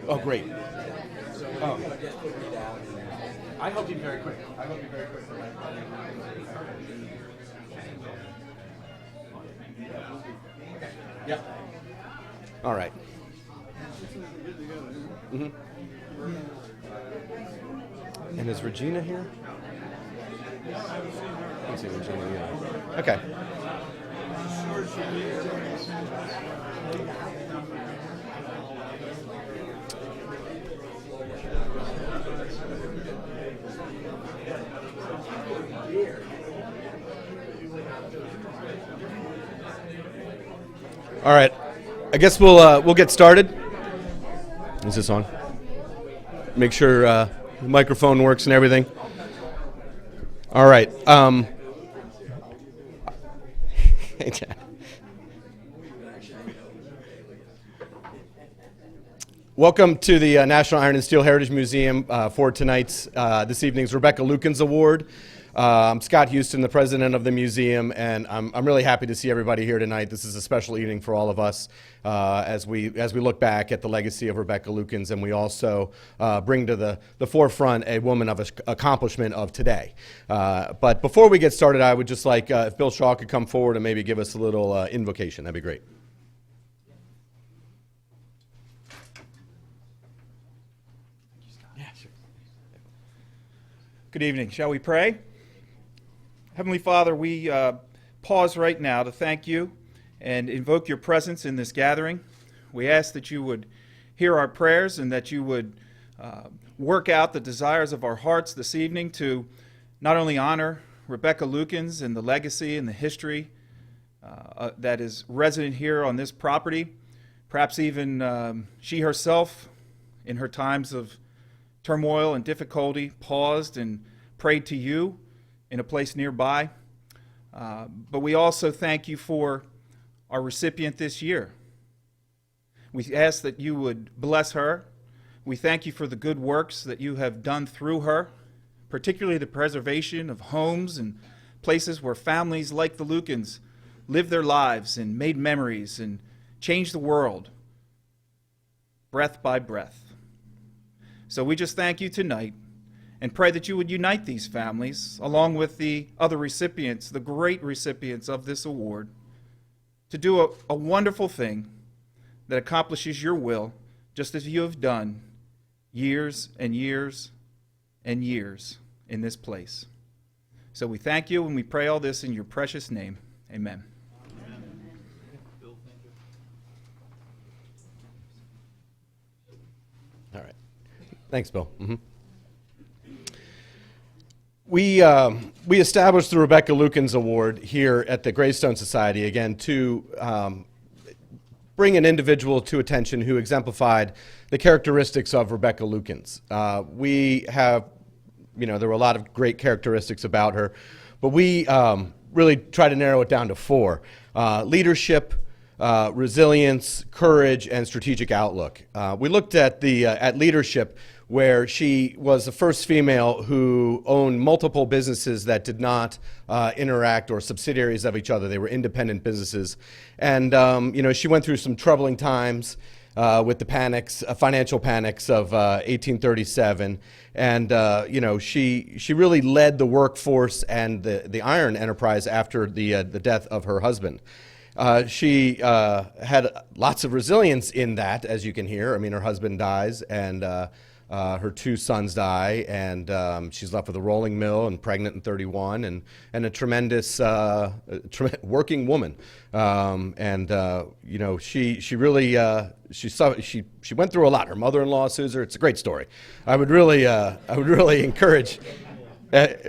Oh, great. Oh. I hope you're very quick. Yep. All right. Mm-hmm. And is Regina here? I don't see Regina either. Okay. All right. I guess we'll get started. Is this on? Make sure the microphone works and everything. All right. Welcome to the National Iron and Steel Heritage Museum for this evening's Rebecca Lukens Award. I'm Scott Houston, the president of the museum, and I'm really happy to see everybody here tonight. This is a special evening for all of us as we look back at the legacy of Rebecca Lukens, and we also bring to the forefront a woman of accomplishment of today. But before we get started, I would just like if Bill Shaw could come forward and maybe give us a little invocation. That'd be great. Yeah, sure. Good evening. Shall we pray? Heavenly Father, we pause right now to thank you and invoke your presence in this gathering. We ask that you would hear our prayers and that you would work out the desires of our hearts this evening to not only honor Rebecca Lukens and the legacy and the history that is resident here on this property, perhaps even she herself in her times of turmoil and difficulty paused and prayed to you in a place nearby. But we also thank you for our recipient this year. We ask that you would bless her. We thank you for the good works that you have done through her, particularly the preservation of homes and places where families like the Lukens lived their lives and made memories and changed the world, breath by breath. So we just thank you tonight and pray that you would unite these families, along with the other recipients, the great recipients of this award, to do a wonderful thing that accomplishes your will, just as you have done years and years and years in this place. So we thank you and we pray all this in your precious name. Amen. All right. Thanks, Bill. Mm-hmm. We established the Rebecca Lukens Award here at the Graystone Society, again, to bring an individual to attention who exemplified the characteristics of Rebecca Lukens. We have, there were a lot of great characteristics about her, but we really try to narrow it down to four: leadership, resilience, courage, and strategic outlook. We looked at leadership, where she was the first female who owned multiple businesses that did not interact or subsidiaries of each other. They were independent businesses. And, she went through some troubling times with the financial panics of 1837. And, she really led the workforce and the iron enterprise after the death of her husband. She had lots of resilience in that, as you can hear. I mean, her husband dies, and her two sons die, and she's left with a rolling mill and pregnant in 31, and a tremendous working woman. She really she went through a lot. Her mother-in-law sues her. It's a great story. I would really encourage. To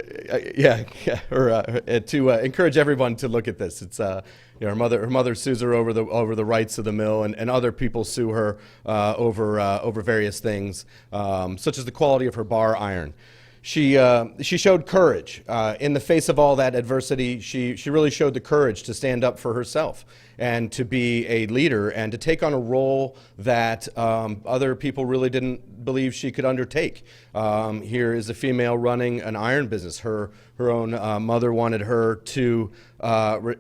encourage everyone to look at this. It's her mother sues her over the rights of the mill, and other people sue her over various things, such as the quality of her bar iron. She showed courage in the face of all that adversity. She really showed the courage to stand up for herself and to be a leader and to take on a role that other people really didn't believe she could undertake. Here is a female running an iron business. Her own mother wanted her to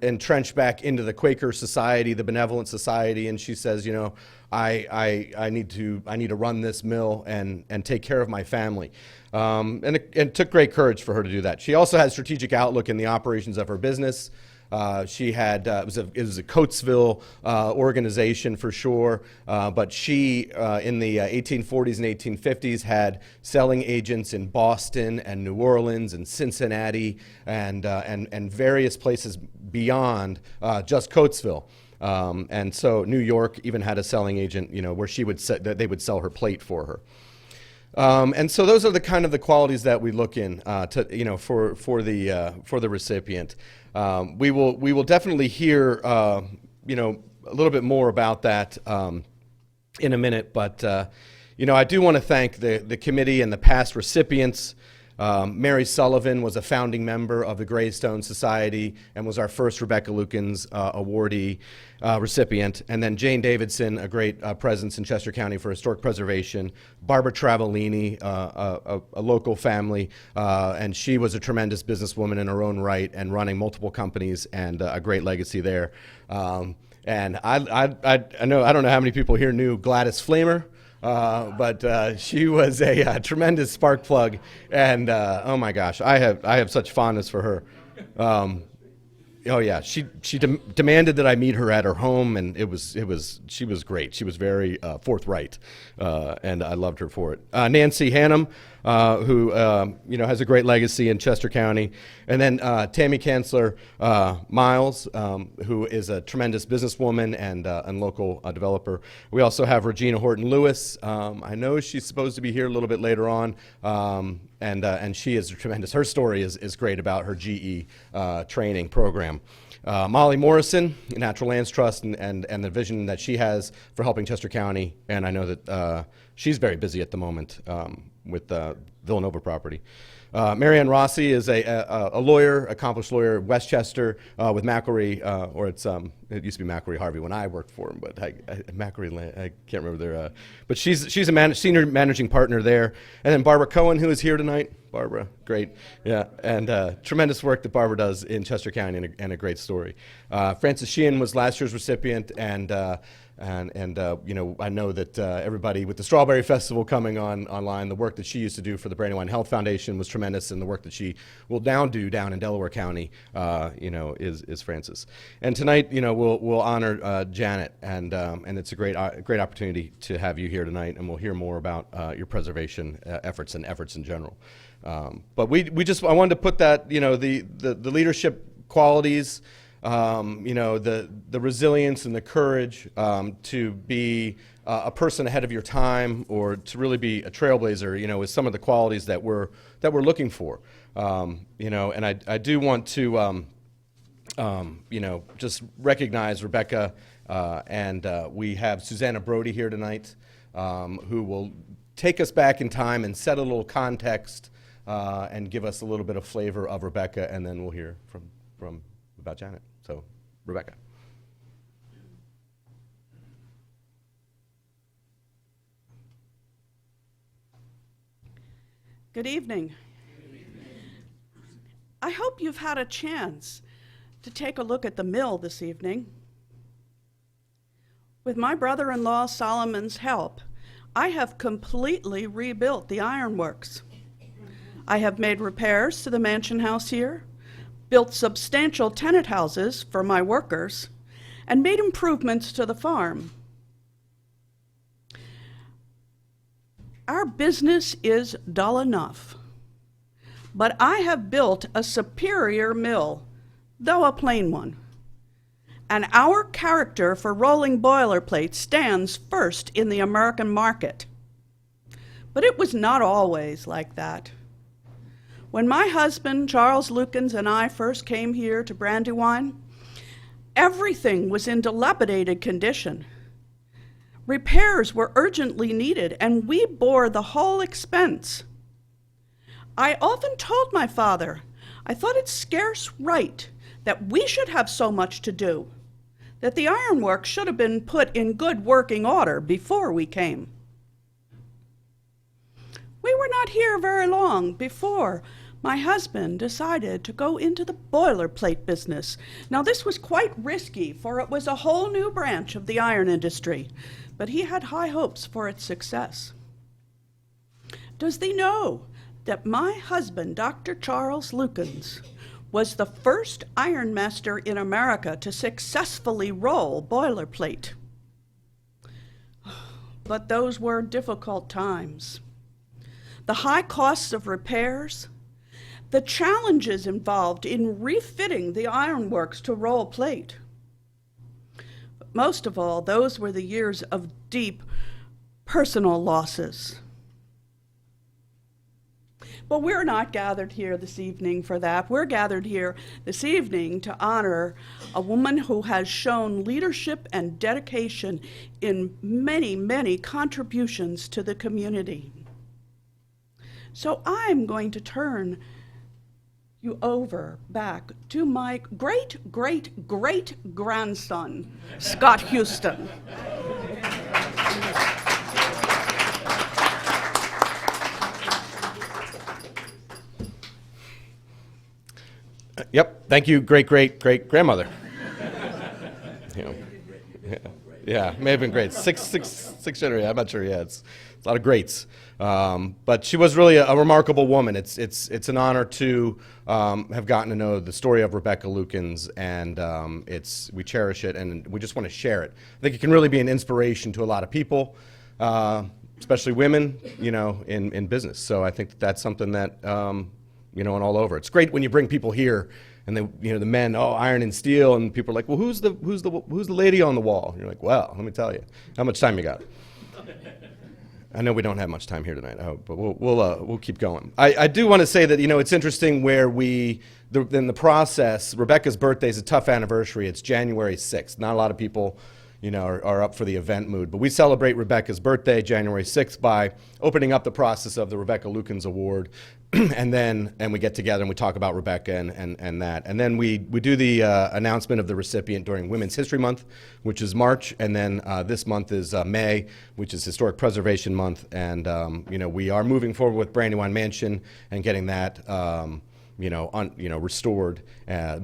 entrench back into the Quaker Society, the Benevolent Society, and she says, I need to run this mill and take care of my family. And it took great courage for her to do that. She also had strategic outlook in the operations of her business. She had it was a Coatesville organization for sure, but she in the 1840s and 1850s had selling agents in Boston and New Orleans and Cincinnati and various places beyond just Coatesville. And so New York even had a selling agent, where they would sell her plate for her. And so those are the kind of the qualities that we look in for the recipient. We will definitely hear a little bit more about that in a minute, but I do want to thank the committee and the past recipients. Mary Sullivan was a founding member of the Graystone Society and was our first Rebecca Lukens awardee recipient. And then Jane Davidson, a great presence in Chester County for historic preservation. Barbara Travellini, a local family, and she was a tremendous businesswoman in her own right and running multiple companies and a great legacy there. And I know, I don't know how many people here knew Gladys Flamer. But she was a tremendous spark plug, and oh my gosh, I have such fondness for her. Oh yeah, she demanded that I meet her at her home, and she was great. She was very forthright, and I loved her for it. Nancy Hannum, who has a great legacy in Chester County, and then Tammy Kanzler Miles, who is a tremendous businesswoman and local developer. We also have Regina Horton Lewis. I know she's supposed to be here a little bit later on, and she is tremendous. Her story is great about her GE training program. Molly Morrison, Natural Lands Trust, and the vision that she has for helping Chester County, and I know that she's very busy at the moment with Villanova property. Marianne Rossi is a lawyer, accomplished lawyer, Westchester with McElry, or it used to be McElry Harvey when I worked for him, but McElry, I can't remember their, but she's a senior managing partner there. And then Barbara Cohen, who is here tonight. Barbara, great, yeah, and tremendous work that Barbara does in Chester County, and a great story. Frances Sheehan was last year's recipient, and I know that everybody with the Strawberry Festival coming online, the work that she used to do for the Brandywine Health Foundation was tremendous, and the work that she will now do down in Delaware County, is Frances. And tonight, we'll honor Janet, and it's a great opportunity to have you here tonight, and we'll hear more about your preservation efforts and efforts in general. But I wanted to put that, the leadership qualities, the resilience and the courage to be a person ahead of your time, or to really be a trailblazer, is some of the qualities that we're looking for. And I do want to just recognize Rebecca, and we have Susanna Brody here tonight, who will take us back in time and set a little context and give us a little bit of flavor of Rebecca, and then we'll hear from about Janet. So, Rebecca. Good evening. I hope you've had a chance to take a look at the mill this evening. With my brother-in-law Solomon's help, I have completely rebuilt the ironworks. I have made repairs to the mansion house here, built substantial tenant houses for my workers, and made improvements to the farm. Our business is dull enough, but I have built a superior mill, though a plain one. And our character for rolling boilerplate stands first in the American market. But it was not always like that. When my husband, Charles Lukens, and I first came here to Brandywine, everything was in dilapidated condition. Repairs were urgently needed, and we bore the whole expense. I often told my father I thought it scarce right that we should have so much to do, that the ironworks should have been put in good working order before we came. We were not here very long before my husband decided to go into the boilerplate business. Now, this was quite risky, for it was a whole new branch of the iron industry, but he had high hopes for its success. Does thee know that my husband, Dr. Charles Lukens, was the first ironmaster in America to successfully roll boilerplate? But those were difficult times. The high costs of repairs, the challenges involved in refitting the ironworks to roll plate. But most of all, those were the years of deep personal losses. But we're not gathered here this evening for that. We're gathered here this evening to honor a woman who has shown leadership and dedication in many, many contributions to the community. So I'm going to turn you over back to my great-great-great-grandson, Scott Houston. Yep. Thank you, great-great-great-grandmother. Yeah, may have been great. Six generations. I'm not sure. Yeah, it's a lot of greats. But she was really a remarkable woman. It's an honor to have gotten to know the story of Rebecca Lukens, and we cherish it, and we just want to share it. I think it can really be an inspiration to a lot of people, especially women, in business. So I think that's something that and all over. It's great when you bring people here, and the men, iron and steel, and people are like, well, who's the lady on the wall? And you're like, well, let me tell you, how much time you got? I know we don't have much time here tonight, but we'll keep going. I do want to say that it's interesting where in the process, Rebecca's birthday is a tough anniversary. It's January 6th. Not a lot of people are up for the event mood. But we celebrate Rebecca's birthday, January 6th, by opening up the process of the Rebecca Lukens Award. and we get together and we talk about Rebecca and that. And then we do the announcement of the recipient during Women's History Month, which is March. And then this month is May, which is Historic Preservation Month. And, we are moving forward with Brandywine Mansion and getting that restored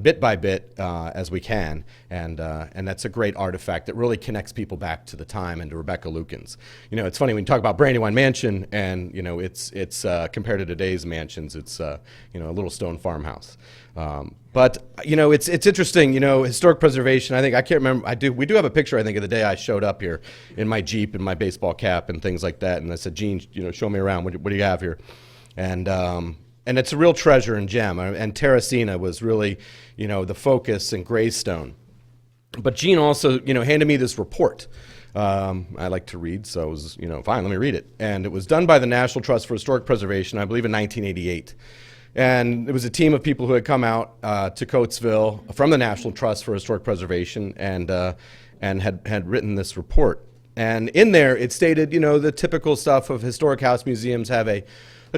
bit by bit as we can, and that's a great artifact that really connects people back to the time and to Rebecca Lukens. It's funny when you talk about Brandywine Mansion, and it's compared to today's mansions, it's a little stone farmhouse. But it's interesting. Historic preservation. I can't remember. We do have a picture. I think of the day I showed up here in my Jeep and my baseball cap and things like that, and I said, Gene, show me around. What do you have here? And it's a real treasure and gem. And Terracina was really, the focus in Graystone. But Gene also, handed me this report. I like to read, so it was, fine, let me read it. And it was done by the National Trust for Historic Preservation, I believe in 1988. And it was a team of people who had come out to Coatesville from the National Trust for Historic Preservation and had written this report. And in there, it stated, the typical stuff of historic house museums have a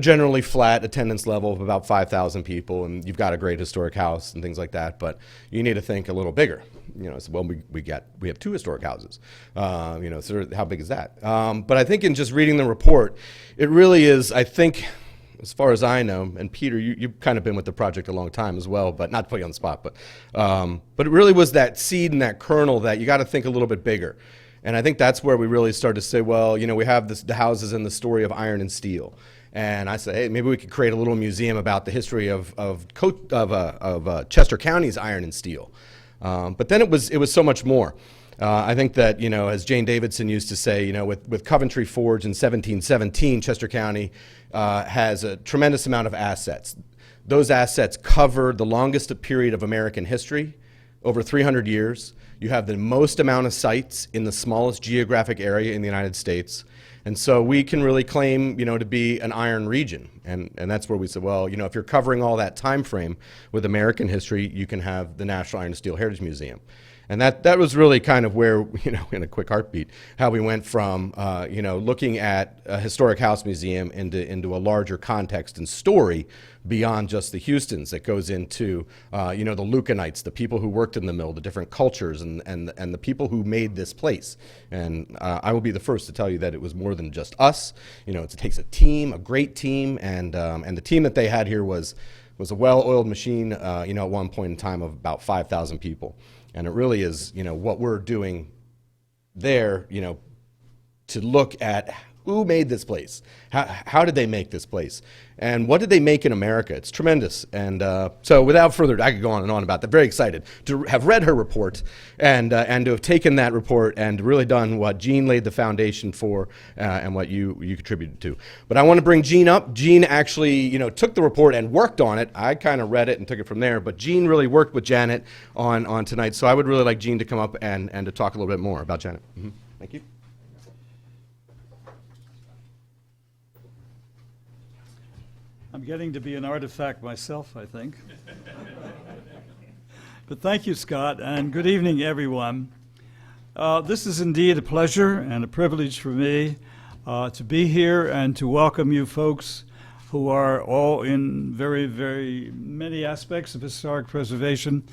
generally flat attendance level of about 5,000 people, and you've got a great historic house and things like that, but you need to think a little bigger. So, we have 2 historic houses. So how big is that? But I think in just reading the report, it really is, I think, as far as I know, and Peter, you've kind of been with the project a long time as well, but not to put you on the spot, but it really was that seed and that kernel that you got to think a little bit bigger. And I think that's where we really started to say, well, we have the houses and the story of iron and steel. And I said, hey, maybe we could create a little museum about the history of Chester County's iron and steel. But then it was so much more. I think that, as Jane Davidson used to say, with Coventry Forge in 1717, Chester County has a tremendous amount of assets. Those assets cover the longest period of American history, over 300 years. You have the most amount of sites in the smallest geographic area in the United States. And so we can really claim, to be an iron region. And that's where we said, well, if you're covering all that time frame with American history, you can have the National Iron and Steel Heritage Museum. And that was really kind of where, in a quick heartbeat, how we went from, looking at a historic house museum into a larger context and story beyond just the Houstons that goes into, the Lukenites, the people who worked in the mill, the different cultures, and the people who made this place. And I will be the first to tell you that it was more than just us. It takes a team, a great team, and the team that they had here was a well-oiled machine, at one point in time of about 5,000 people. And it really is, what we're doing there, to look at who made this place, how did they make this place, and what did they make in America. It's tremendous. And so without further ado, I could go on and on about that. Very excited to have read her report and to have taken that report and really done what Jean laid the foundation for and what you contributed to. But I want to bring Jean up. Jean actually, took the report and worked on it. I kind of read it and took it from there, but Jean really worked with Janet on tonight. So I would really like Jean to come up and to talk a little bit more about Janet. Mm-hmm. Thank you. I'm getting to be an artifact myself, I think. But thank you, Scott, and good evening, everyone. This is indeed a pleasure and a privilege for me to be here and to welcome you folks who are all in very, very many aspects of historic preservation.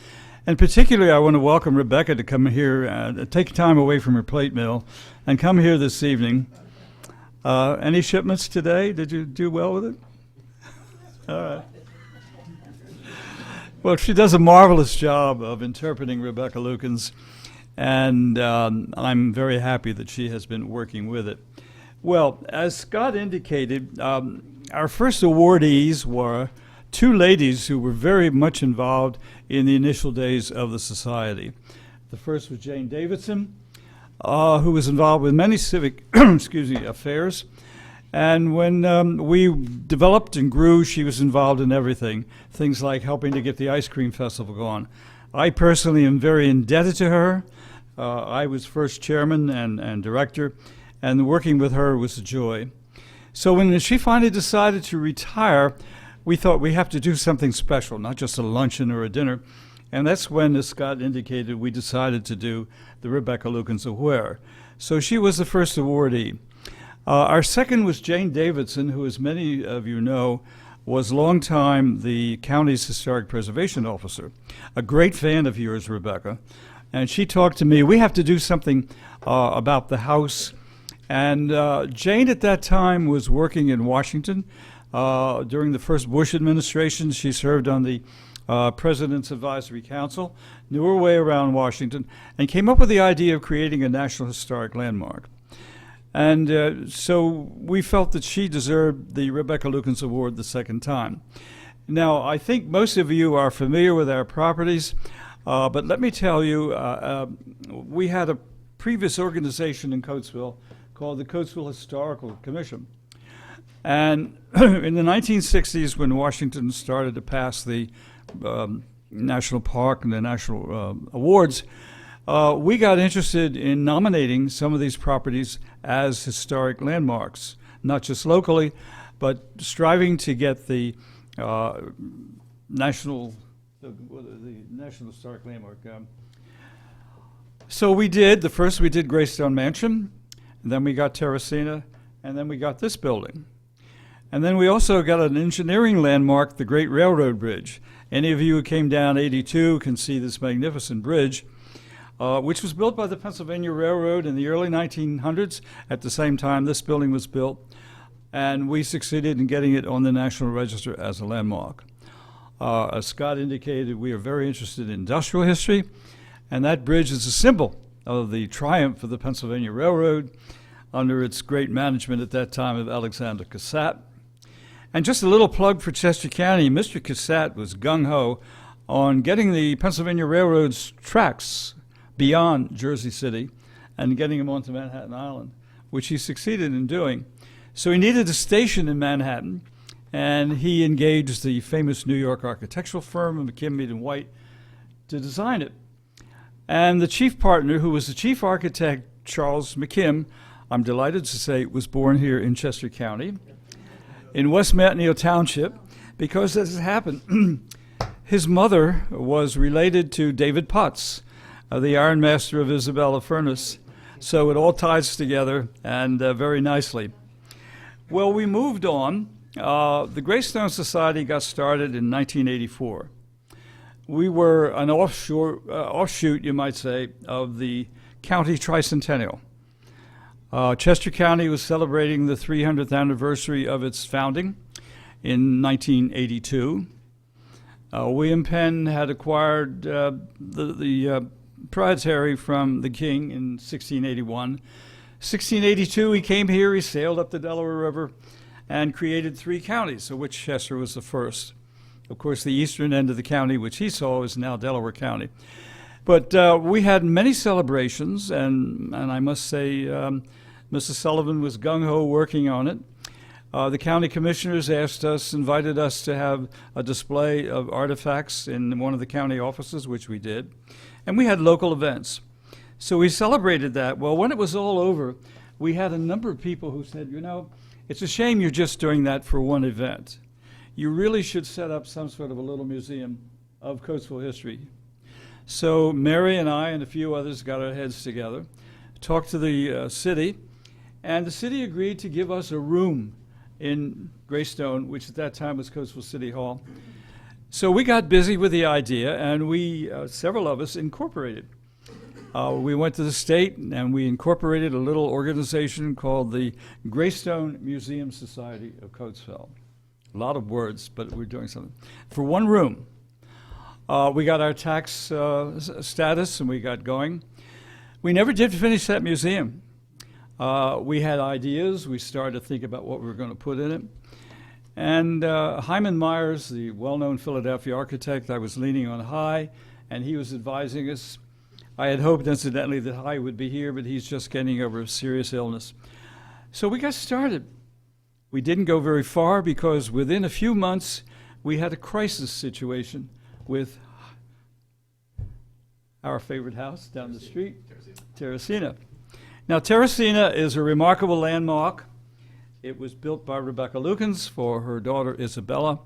And particularly, I want to welcome Rebecca to come here and take time away from her plate mill and come here this evening. Any shipments today? Did you do well with it? All right. Well, she does a marvelous job of interpreting Rebecca Lukens, and I'm very happy that she has been working with it. Well, as Scott indicated, our first awardees were two ladies who were very much involved in the initial days of the society. The first was Jane Davidson, who was involved with many civic affairs. And when we developed and grew, she was involved in everything, things like helping to get the ice cream festival going. I personally am very indebted to her. I was first chairman and director, and working with her was a joy. So when she finally decided to retire, we thought we have to do something special, not just a luncheon or a dinner. And that's when, as Scott indicated, we decided to do the Rebecca Lukens Award. So she was the first awardee. Our second was Jane Davidson, who, as many of you know, was long time the county's historic preservation officer. A great fan of yours, Rebecca. And she talked to me, we have to do something about the house. And Jane at that time was working in Washington. During the first Bush administration, she served on the President's Advisory Council, knew her way around Washington, and came up with the idea of creating a National Historic Landmark. And so we felt that she deserved the Rebecca Lukens Award the second time. Now, I think most of you are familiar with our properties, but let me tell you, we had a previous organization in Coatesville called the Coatesville Historical Commission. And in the 1960s, when Washington started to pass the National Park and the National Awards, we got interested in nominating some of these properties as historic landmarks, not just locally, but striving to get the national historic landmark. So we did. The first we did Graystone Mansion, and then we got Terracina, and then we got this building. And then we also got an engineering landmark, the Great Railroad Bridge. Any of you who came down 82 can see this magnificent bridge, which was built by the Pennsylvania Railroad in the early 1900s. At the same time this building was built, and we succeeded in getting it on the National Register as a landmark. As Scott indicated, we are very interested in industrial history, and that bridge is a symbol of the triumph of the Pennsylvania Railroad under its great management at that time of Alexander Cassatt. And just a little plug for Chester County, Mr. Cassatt was gung-ho on getting the Pennsylvania Railroad's tracks beyond Jersey City and getting them onto Manhattan Island, which he succeeded in doing. So he needed a station in Manhattan, and he engaged the famous New York architectural firm of McKim, White to design it. And the chief partner, who was the chief architect, Charles McKim, I'm delighted to say, was born here in Chester County, in West Mattneal Township, because as it happened, his mother was related to David Potts, the Iron Master of Isabella Furnace. So it all ties together, and very nicely. Well, we moved on. The Graystone Society got started in 1984. We were an offshoot, you might say, of the county tricentennial. Chester County was celebrating the 300th anniversary of its founding in 1982. William Penn had acquired the proprietary from the king in 1681. 1682, he came here, he sailed up the Delaware River, and created 3 counties, of which Chester was the first. Of course, the eastern end of the county, which he saw, is now Delaware County. But we had many celebrations, and I must say, Mrs. Sullivan was gung-ho working on it. The county commissioners invited us to have a display of artifacts in one of the county offices, which we did. And we had local events. So we celebrated that. Well, when it was all over, we had a number of people who said, you know, it's a shame you're just doing that for one event. You really should set up some sort of a little museum of Coatesville history. So Mary and I and a few others got our heads together, talked to the city, and the city agreed to give us a room in Graystone, which at that time was Coatesville City Hall. So we got busy with the idea, and we, several of us, incorporated. We went to the state, and we incorporated a little organization called the Graystone Museum Society of Coatesville. A lot of words, but we're doing something. For one room, we got our tax status, and we got going. We never did finish that museum. We had ideas. We started to think about what we were going to put in it. And Hyman Myers, the well-known Philadelphia architect, I was leaning on high, and he was advising us. I had hoped, incidentally, that High would be here, but he's just getting over a serious illness. So we got started. We didn't go very far because within a few months, we had a crisis situation with our favorite house down the street, Terracina. Now, Terracina is a remarkable landmark. It was built by Rebecca Lukens for her daughter Isabella,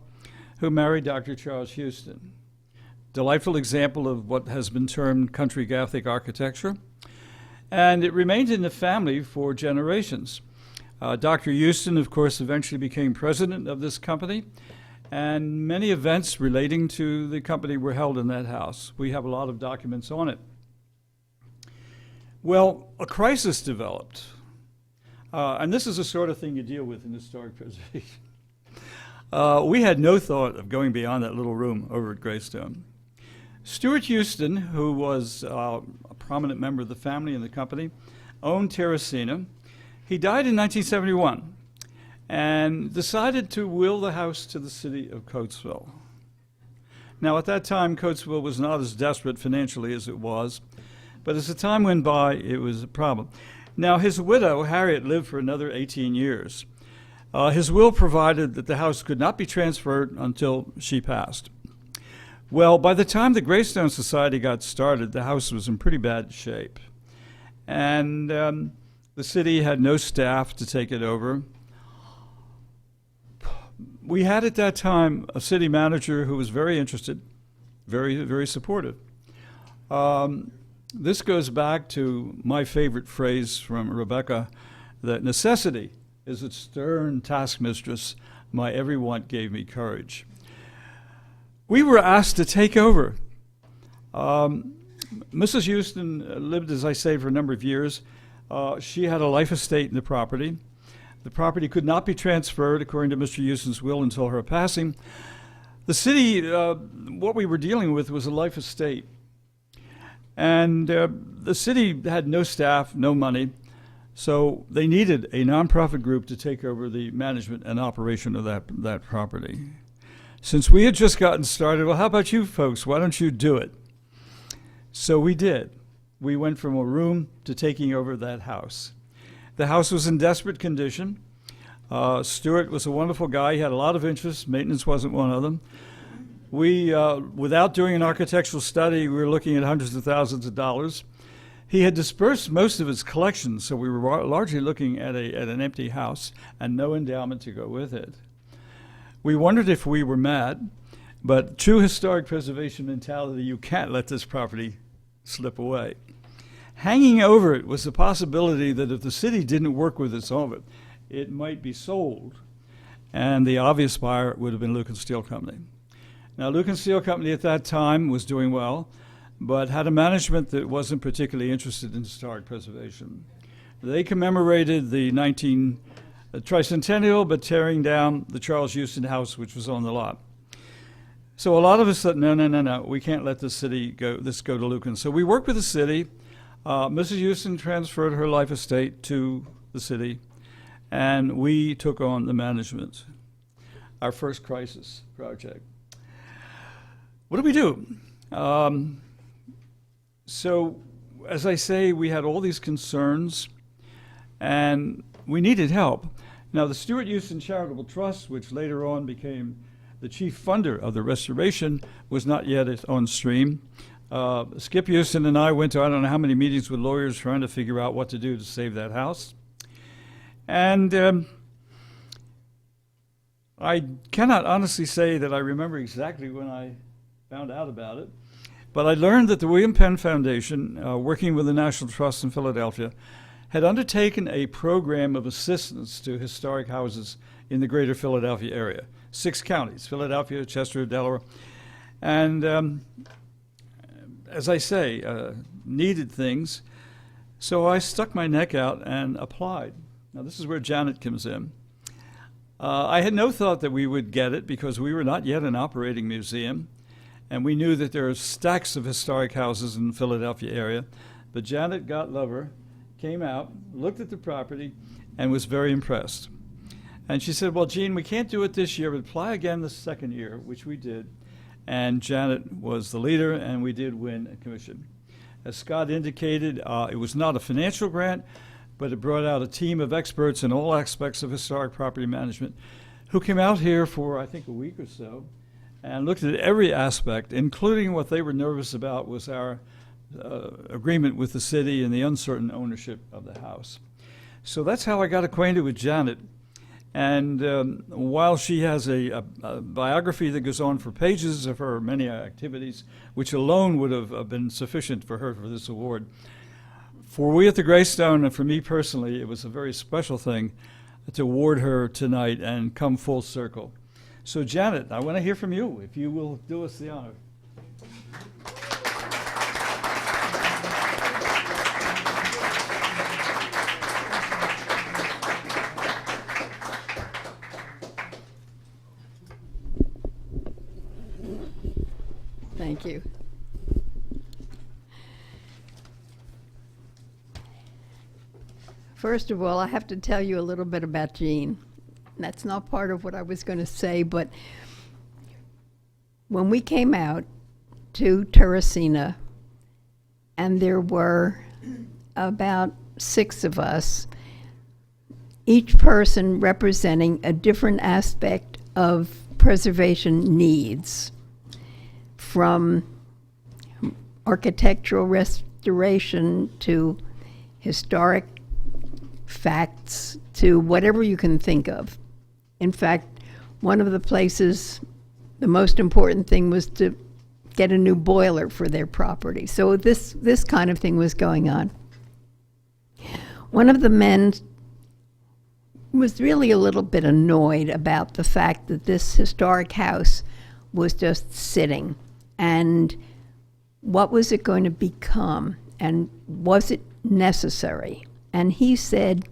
who married Dr. Charles Houston. Delightful example of what has been termed country Gothic architecture. And it remained in the family for generations. Dr. Houston, of course, eventually became president of this company, and many events relating to the company were held in that house. We have a lot of documents on it. Well, a crisis developed, and this is the sort of thing you deal with in historic preservation. We had no thought of going beyond that little room over at Graystone. Stuart Houston, who was a prominent member of the family and the company, owned Terracina. He died in 1971 and decided to will the house to the city of Coatesville. Now, at that time, Coatesville was not as desperate financially as it was, but as the time went by, it was a problem. Now, his widow, Harriet, lived for another 18 years. His will provided that the house could not be transferred until she passed. Well, by the time the Graystone Society got started, the house was in pretty bad shape. And the city had no staff to take it over. We had at that time a city manager who was very interested, very, very supportive. This goes back to my favorite phrase from Rebecca, that necessity is its stern taskmistress. My every want gave me courage. We were asked to take over. Mrs. Houston lived, as I say, for a number of years. She had a life estate in the property. The property could not be transferred, according to Mr. Houston's will, until her passing. The city, what we were dealing with was a life estate. And the city had no staff, no money, so they needed a nonprofit group to take over the management and operation of that property. Since we had just gotten started, well, how about you folks? Why don't you do it? So we did. We went from a room to taking over that house. The house was in desperate condition. Stuart was a wonderful guy. He had a lot of interests. Maintenance wasn't one of them. We, without doing an architectural study, we were looking at hundreds of thousands of dollars. He had dispersed most of his collections, so we were largely looking at an empty house and no endowment to go with it. We wondered if we were mad, but true historic preservation mentality, you can't let this property slip away. Hanging over it was the possibility that if the city didn't work with its own of it, it might be sold. And the obvious buyer would have been Lukens Steel Company. Now, Lukens Steel Company at that time was doing well, but had a management that wasn't particularly interested in historic preservation. They commemorated the tricentennial, but tearing down the Charles Houston house, which was on the lot. So a lot of us said, no, we can't let this city go, this go to Lukens. So we worked with the city. Mrs. Houston transferred her life estate to the city, and we took on the management, our first crisis project. What do we do? So, as I say, we had all these concerns, and we needed help. Now, the Stuart Houston Charitable Trust, which later on became the chief funder of the restoration, was not yet on stream. Skip Houston and I went to I don't know how many meetings with lawyers trying to figure out what to do to save that house. And I cannot honestly say that I remember exactly when I found out about it, but I learned that the William Penn Foundation, working with the National Trust in Philadelphia, had undertaken a program of assistance to historic houses in the greater Philadelphia area, 6 counties, Philadelphia, Chester, Delaware, and as I say, needed things. So I stuck my neck out and applied. Now this is where Janet comes in. I had no thought that we would get it because we were not yet an operating museum, and we knew that there are stacks of historic houses in the Philadelphia area. But Janet Gottlover came out, looked at the property, and was very impressed. And she said, well, Gene, we can't do it this year, but apply again the second year, which we did. And Janet was the leader, and we did win a commission. As Scott indicated, it was not a financial grant, but it brought out a team of experts in all aspects of historic property management who came out here for, I think, a week or so and looked at every aspect, including what they were nervous about was our agreement with the city and the uncertain ownership of the house. So that's how I got acquainted with Janet. And while she has a biography that goes on for pages of her many activities, which alone would have been sufficient for her for this award, for we at the Graystone and for me personally, it was a very special thing to award her tonight and come full circle. So Janet, I want to hear from you, if you will do us the honor. Thank you. First of all, I have to tell you a little bit about Jean. That's not part of what I was going to say, but when we came out to Terracina, and there were about 6 of us, each person representing a different aspect of preservation needs, from architectural restoration to historic facts to whatever you can think of. In fact, one of the places, the most important thing was to get a new boiler for their property. So this kind of thing was going on. One of the men was really a little bit annoyed about the fact that this historic house was just sitting. And what was it going to become? And was it necessary? And he said,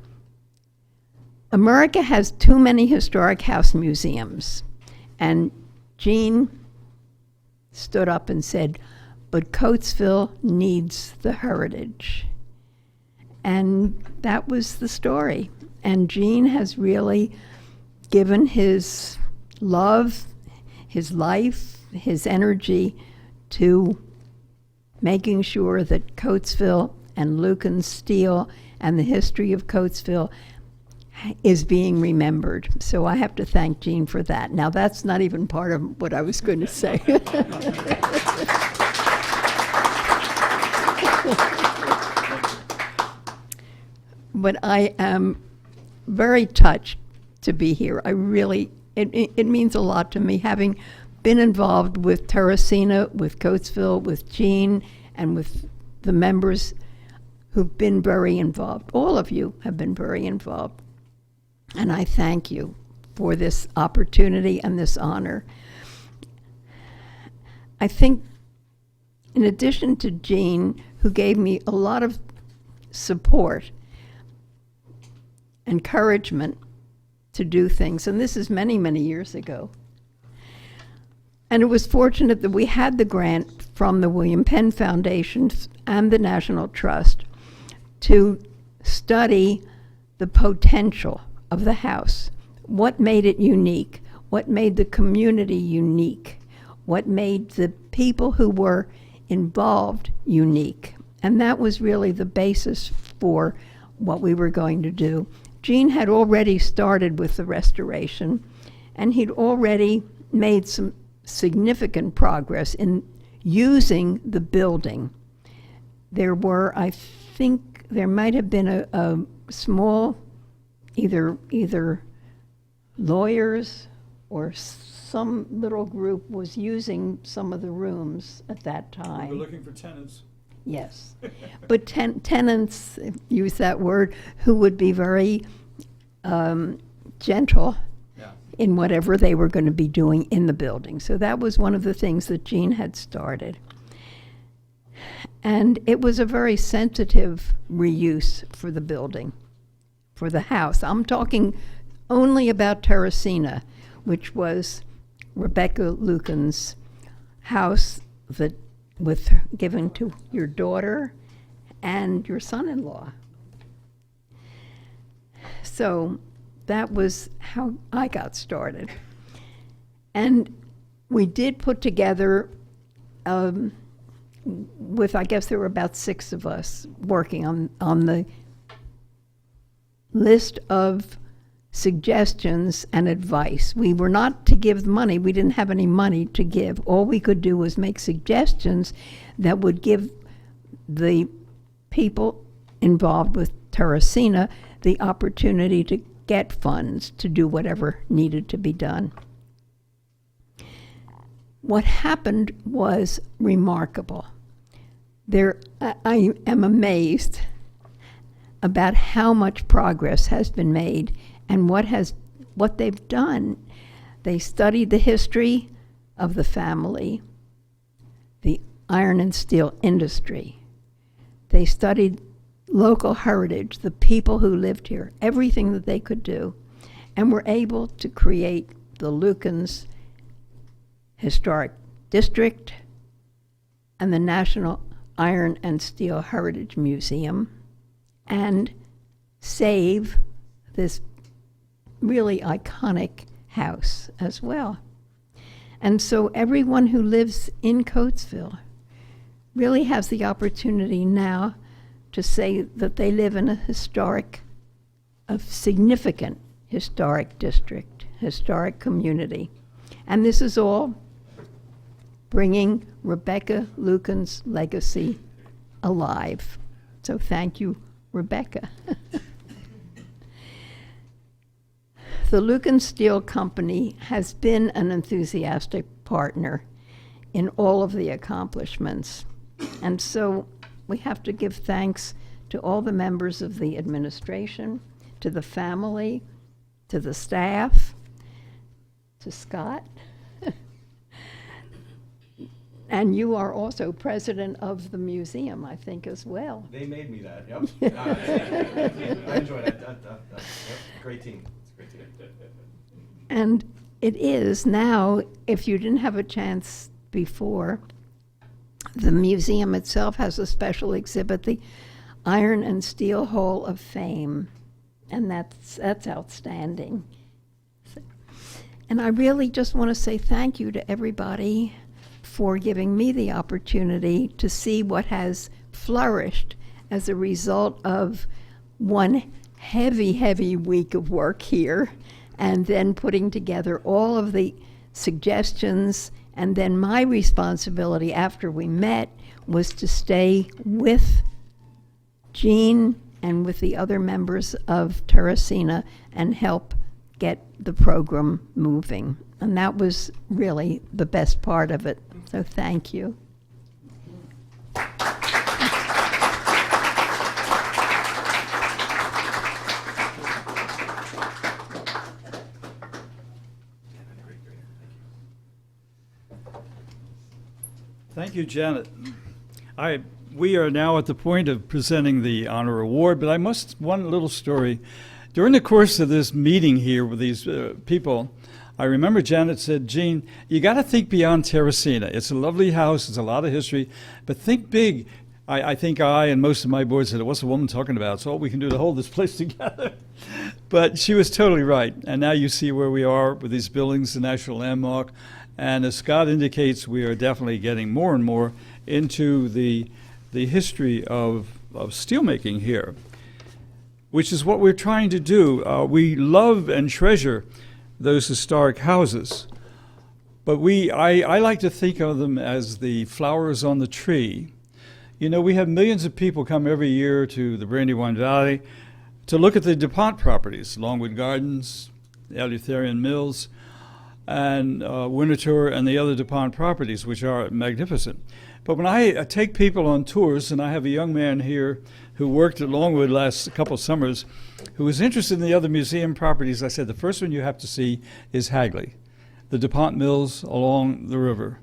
America has too many historic house museums. And Jean stood up and said, but Coatesville needs the heritage. And that was the story. And Jean has really given his love, his life, his energy to making sure that Coatesville and Lukens Steel and the history of Coatesville is being remembered. So I have to thank Jean for that. Now that's not even part of what I was going to say. But I am very touched to be here. I really, it means a lot to me, having been involved with Terracina, with Coatesville, with Jean, and with the members who've been very involved. All of you have been very involved. And I thank you for this opportunity and this honor. I think, in addition to Jean, who gave me a lot of support, encouragement to do things, and this is many, many years ago. And it was fortunate that we had the grant from the William Penn Foundation and the National Trust to study the potential of the house. What made it unique? What made the community unique? What made the people who were involved unique? And that was really the basis for what we were going to do. Gene had already started with the restoration, and he'd already made some significant progress in using the building. There were, I think, there might have been a small, either lawyers or some little group was using some of the rooms at that time. We're looking for tenants. Yes, but tenants, use that word, who would be very gentle Yeah. in whatever they were going to be doing in the building. So that was one of the things that Jean had started. And it was a very sensitive reuse for the building, for the house. I'm talking only about Terracina, which was Rebecca Lukens' house that given to your daughter and your son-in-law. So that was how I got started. And we did put together, with, I guess there were about 6 of us working on the list of suggestions and advice. We were not to give money. We didn't have any money to give. All we could do was make suggestions that would give the people involved with Terracina the opportunity to get funds to do whatever needed to be done. What happened was remarkable. I am amazed about how much progress has been made and what they've done. They studied the history of the family, the iron and steel industry. They studied local heritage, the people who lived here, everything that they could do, and were able to create the Lukens Historic District and the National Iron and Steel Heritage Museum, and save this really iconic house as well. And so everyone who lives in Coatesville really has the opportunity now to say that they live in a significant historic district, historic community. And this is all bringing Rebecca Lukens' legacy alive. So thank you, Rebecca. The Lukens Steel Company has been an enthusiastic partner in all of the accomplishments. And so we have to give thanks to all the members of the administration, to the family, to the staff, to Scott. And you are also president of the museum, I think, as well. They made me that, yep. I enjoyed it. Yep. Great team. It's a great team. And it is now, if you didn't have a chance before, the museum itself has a special exhibit, the Iron and Steel Hall of Fame, and that's outstanding. And I really just want to say thank you to everybody for giving me the opportunity to see what has flourished as a result of one heavy, heavy week of work here, and then putting together all of the suggestions. And then my responsibility after we met was to stay with Jean and with the other members of Terracina and help get the program moving. And that was really the best part of it. So thank you. Thank you, Janet. We are now at the point of presenting the honor award, but one little story. During the course of this meeting here with these people, I remember Janet said, Gene, you got to think beyond Terracina. It's a lovely house, it's a lot of history, but think big. I think I and most of my board said, what's the woman talking about? It's all we can do to hold this place together. But she was totally right. And now you see where we are with these buildings, the National Landmark. And as Scott indicates, we are definitely getting more and more into the history of steelmaking here, which is what we're trying to do. We love and treasure those historic houses, but I like to think of them as the flowers on the tree. You know, we have millions of people come every year to the Brandywine Valley to look at the DuPont properties, Longwood Gardens, Eleutherian Mills, and Winterthur and the other DuPont properties, which are magnificent. But when I take people on tours, and I have a young man here who worked at Longwood last couple summers, who was interested in the other museum properties, I said, the first one you have to see is Hagley, the DuPont mills along the river.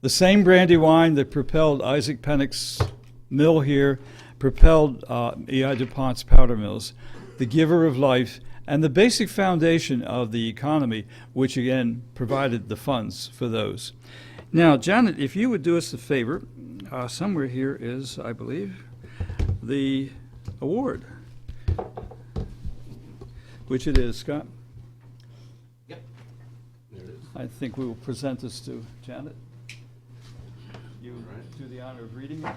The same Brandywine that propelled Isaac Pennock's mill here propelled E.I. DuPont's powder mills, the giver of life, and the basic foundation of the economy, which again provided the funds for those. Now, Janet, if you would do us a favor, somewhere here is, I believe, the award, which it is, Scott. Yep. There it is. I think we will present this to Janet. You Right. do the honor of reading it.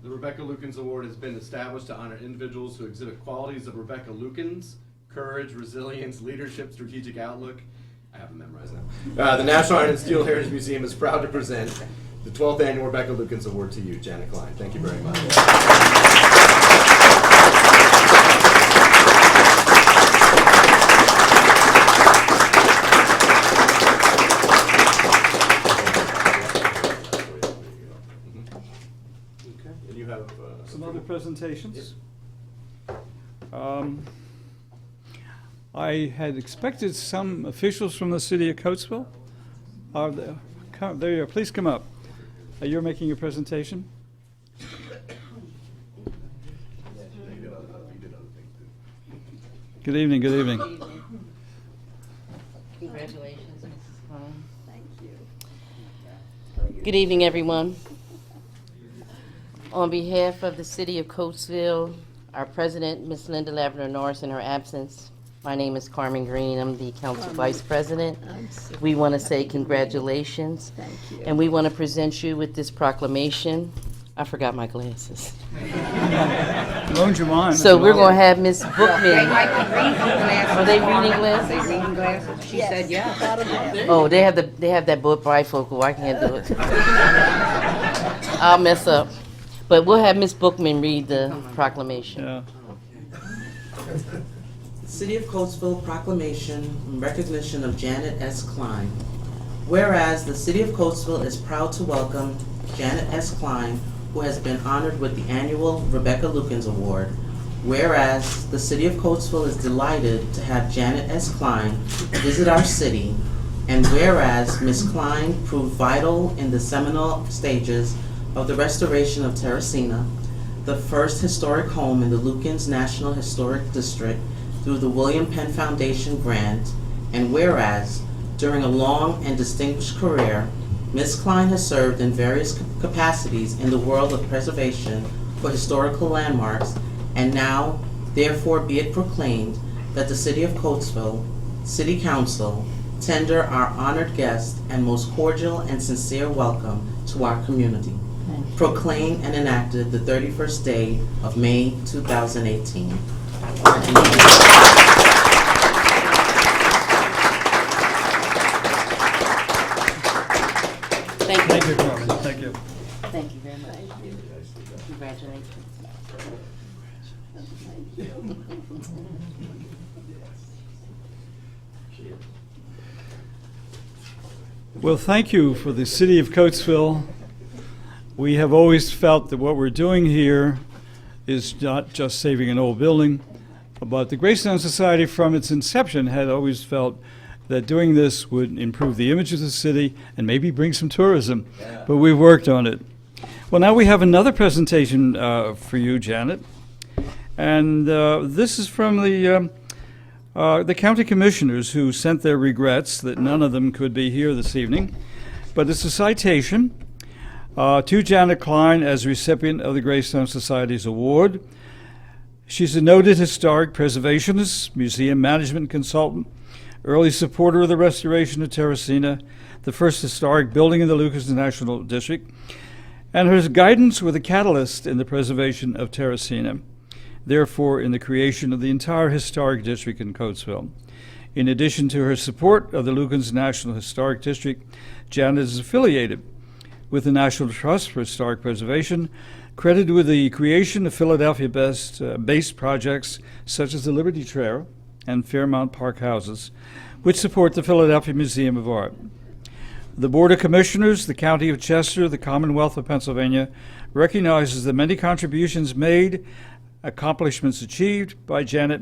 The Rebecca Lukens Award has been established to honor individuals who exhibit qualities of Rebecca Lukens: courage, resilience, leadership, strategic outlook. I have them memorized now. The National Iron and Steel Heritage Museum is proud to present the 12th Annual Rebecca Lukens Award to you, Janet Klein. Thank you very much. And you have Some other presentations. I had expected some officials from the city of Coatesville. There you are. Please come up. You're making your presentation. Good evening. Good evening. Congratulations, Mrs. Klein. Thank you. Good evening, everyone. On behalf of the City of Coatesville, our president, Ms. Linda Lavender Norris, in her absence, my name is Carmen Green. I'm the council vice president. We want to say congratulations. Thank you. And we want to present you with this proclamation. I forgot my glasses. Loaned you mine. So we're going to have Ms. Bookman. Are they reading They glasses? reading glasses? She said yes. Oh, they have that bifocal. I can't do it. I'll mess up. But we'll have Ms. Bookman read the proclamation. Yeah. City of Coatesville Proclamation in recognition of Janet S. Klein. Whereas the City of Coatesville is proud to welcome Janet S. Klein, who has been honored with the annual Rebecca Lukens Award. Whereas the City of Coatesville is delighted to have Janet S. Klein visit our city. And whereas Ms. Klein proved vital in the seminal stages of the restoration of Terracina, the first historic home in the Lukens National Historic District, through the William Penn Foundation grant, and whereas, during a long and distinguished career, Ms. Klein has served in various capacities in the world of preservation for historical landmarks, and now, therefore be it proclaimed that the City of Coatesville, City Council, tender our honored guest and most cordial and sincere welcome to our community. Proclaimed and enacted the 31st day of May 2018. Thank you. Thank you, Carmen. Thank you. Thank you very much. Congratulations. Well, thank you for the City of Coatesville. We have always felt that what we're doing here is not just saving an old building, but the Graystone Society from its inception had always felt that doing this would improve the image of the city and maybe bring some tourism, but we've worked on it. Well, now we have another presentation for you, Janet, and this is from the county commissioners who sent their regrets that none of them could be here this evening, but it's a citation to Janet Klein as recipient of the Graystone Society's award. She's a noted historic preservationist, museum management consultant, early supporter of the restoration of Terracina, the first historic building in the Lukens National District, and her guidance were the catalyst in the preservation of Terracina, therefore in the creation of the entire historic district in Coatesville. In addition to her support of the Lukens National Historic District, Janet is affiliated with the National Trust for Historic Preservation, credited with the creation of Philadelphia-based projects such as the Liberty Trail and Fairmount Park houses, which support the Philadelphia Museum of Art. The Board of Commissioners, the County of Chester, the Commonwealth of Pennsylvania, recognizes the many contributions made, accomplishments achieved by Janet,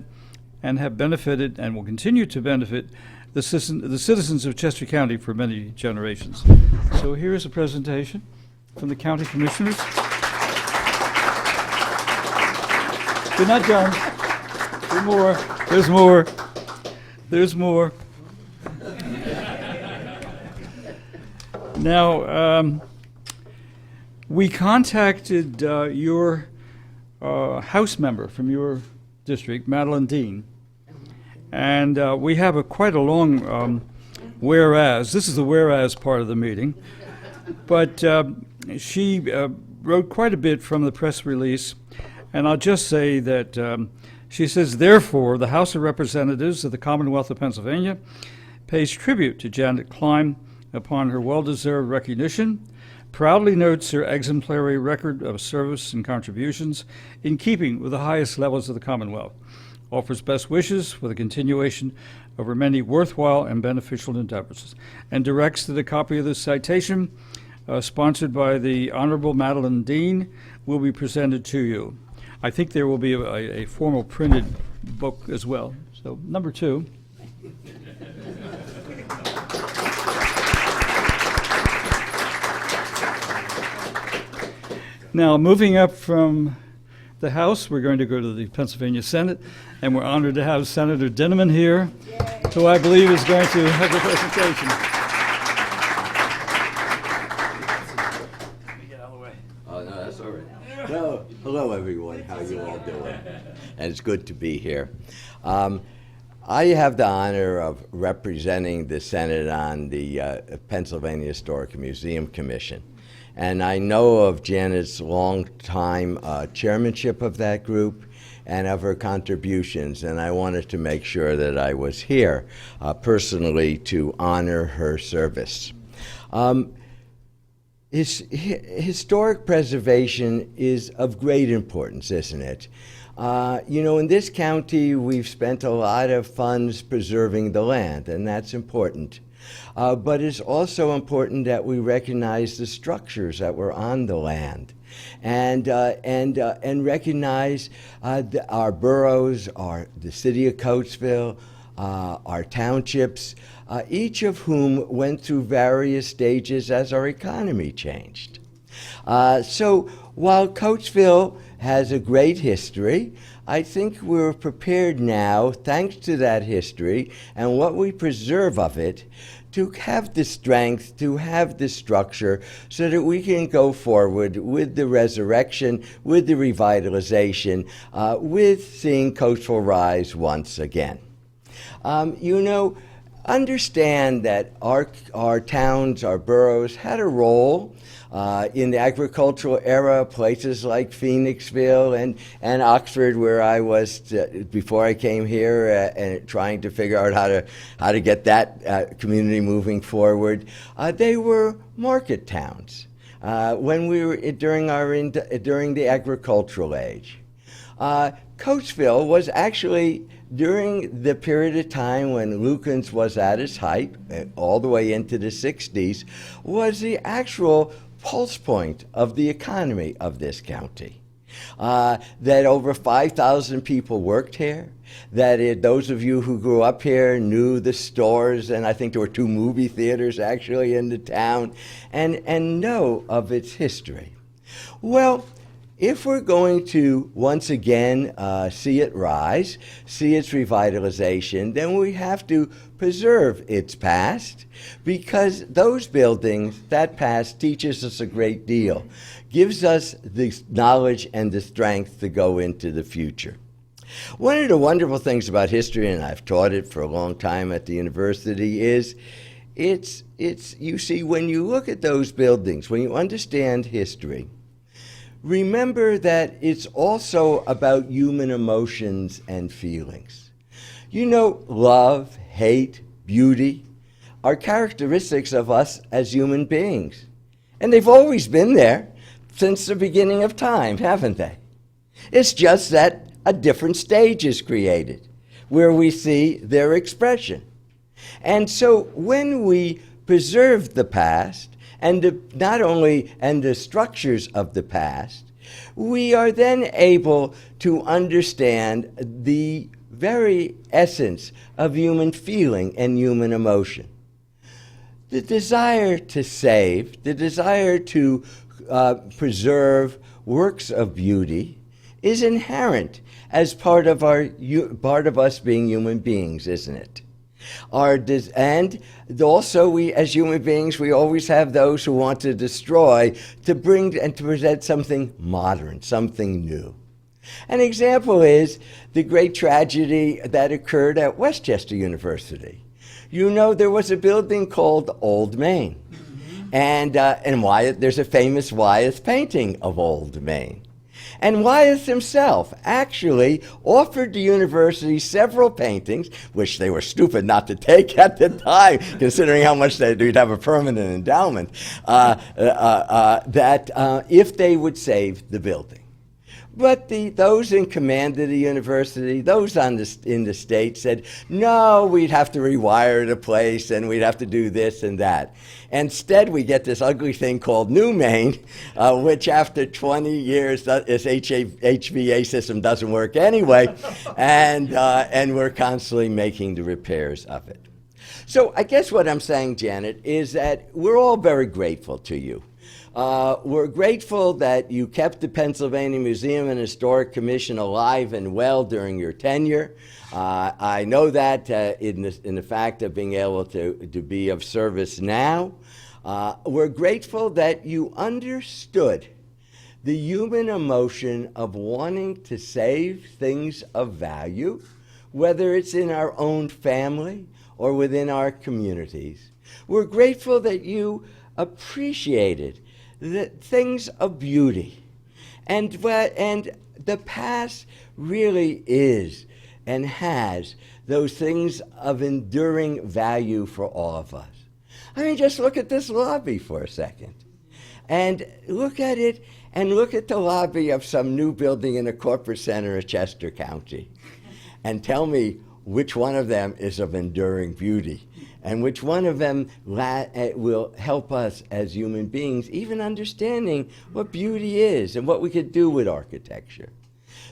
and have benefited and will continue to benefit the citizens of Chester County for many generations. So here is a presentation from the County Commissioners. We're not done. There's more. There's more. There's more. Now, we contacted your House member from your district, Madeline Dean, and we have quite a long whereas. This is the whereas part of the meeting, but she wrote quite a bit from the press release, and I'll just say that she says, therefore, the House of Representatives of the Commonwealth of Pennsylvania pays tribute to Janet Klein upon her well-deserved recognition, proudly notes her exemplary record of service and contributions in keeping with the highest levels of the Commonwealth, offers best wishes for the continuation of her many worthwhile and beneficial endeavors, and directs that a copy of this citation, sponsored by the Honorable Madeline Dean, will be presented to you. I think there will be a formal printed book as well. So, number 2. Now, moving up from the House, we're going to go to the Pennsylvania Senate, and we're honored to have Senator Dinniman here, who I believe is going to have the presentation. Let me get out of the way. Oh, no, that's all right. Well, hello, everyone. How you all doing? And it's good to be here. I have the honor of representing the Senate on the Pennsylvania Historic Museum Commission. And I know of Janet's long-time chairmanship of that group and of her contributions, and I wanted to make sure that I was here personally to honor her service. Historic preservation is of great importance, isn't it? You know, in this county, we've spent a lot of funds preserving the land, and that's important. But it's also important that we recognize the structures that were on the land, and recognize our boroughs, the city of Coatesville, our townships, each of whom went through various stages as our economy changed. So while Coatesville has a great history, I think we're prepared now, thanks to that history and what we preserve of it, to have the strength, to have the structure, so that we can go forward with the resurrection, with the revitalization, with seeing Coatesville rise once again. You know, understand that our towns, our boroughs had a role in the agricultural era, places like Phoenixville and Oxford, where I was before I came here, and trying to figure out how to get that community moving forward. They were market towns when we were during the agricultural age. Coatesville was actually, during the period of time when Lukens was at its height, all the way into the 60s, was the actual pulse point of the economy of this county. that over 5,000 people worked here, that those of you who grew up here knew the stores, and I think there were 2 movie theaters actually in the town, and know of its history. Well, if we're going to once again see it rise, see its revitalization, then we have to preserve its past, because those buildings, that past, teaches us a great deal, gives us the knowledge and the strength to go into the future. One of the wonderful things about history, and I've taught it for a long time at the university, is you see, when you look at those buildings, when you understand history, remember that it's also about human emotions and feelings. You know, love, hate, beauty are characteristics of us as human beings. And they've always been there since the beginning of time, haven't they? It's just that a different stage is created where we see their expression. And so when we preserve the past, and the structures of the past, we are then able to understand the very essence of human feeling and human emotion. The desire to save, the desire to preserve works of beauty is inherent as part of us being human beings, isn't it? And also, we as human beings, we always have those who want to destroy, to bring and to present something modern, something new. An example is the great tragedy that occurred at Westchester University. You know, there was a building called Old Main. And Wyeth, there's a famous Wyeth painting of Old Main. And Wyeth himself actually offered the university several paintings, which they were stupid not to take at the time, considering how much they'd have a permanent endowment, if they would save the building. But those in command of the university, those in the state said, no, we'd have to rewire the place and we'd have to do this and that. Instead, we get this ugly thing called New Main, which after 20 years, this HVA system doesn't work anyway, and we're constantly making the repairs of it. So I guess what I'm saying, Janet, is that we're all very grateful to you. We're grateful that you kept the Pennsylvania Museum and Historic Commission alive and well during your tenure. I know that in the fact of being able to be of service now. We're grateful that you understood the human emotion of wanting to save things of value, whether it's in our own family or within our communities. We're grateful that you appreciated the things of beauty. And the past really is and has those things of enduring value for all of us. I mean, just look at this lobby for a second. And look at it, and look at the lobby of some new building in a corporate center of Chester County. And tell me which one of them is of enduring beauty, and which one of them will help us as human beings, even understanding what beauty is and what we could do with architecture.